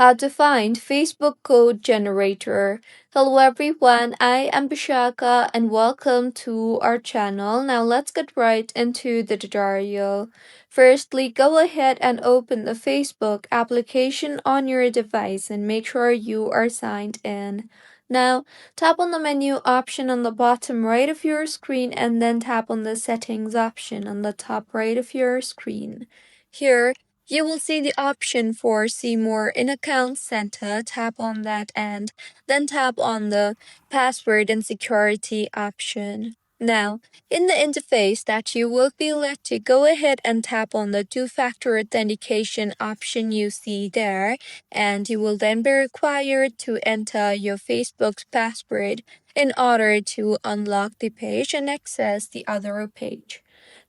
How to find Facebook code generator. Hello everyone, I am Bishaka and welcome to our channel. Now let's get right into the tutorial. Firstly, go ahead and open the Facebook application on your device and make sure you are signed in. Now, tap on the menu option on the bottom right of your screen and then tap on the settings option on the top right of your screen. Here, you will see the option for See More in Account Center. Tap on that and then tap on the Password and Security option. Now, in the interface that you will be led to, go ahead and tap on the two-factor authentication option you see there, and you will then be required to enter your Facebook's password in order to unlock the page and access the other page.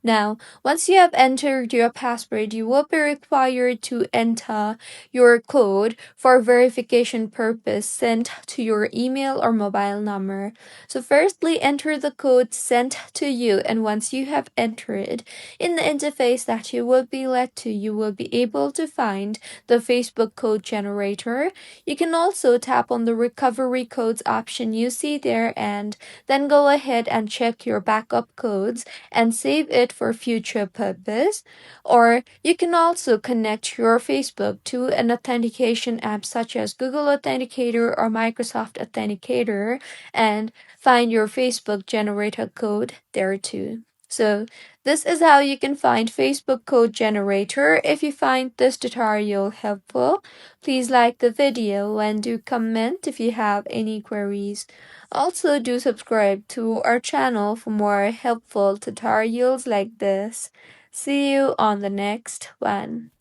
Now, once you have entered your password, you will be required to enter your code for verification purpose sent to your email or mobile number. So firstly, enter the code sent to you, and once you have entered, in the interface that you will be led to, you will be able to find the Facebook code generator. You can also tap on the recovery codes option you see there and then go ahead and check your backup codes and save it for future purpose. Or you can also connect your Facebook to an authentication app such as Google Authenticator or Microsoft Authenticator and find your Facebook generator code there too. So this is how you can find Facebook code generator. If you find this tutorial helpful, please like the video and do comment if you have any queries. Also, do subscribe to our channel for more helpful tutorials like this. See you on the next one.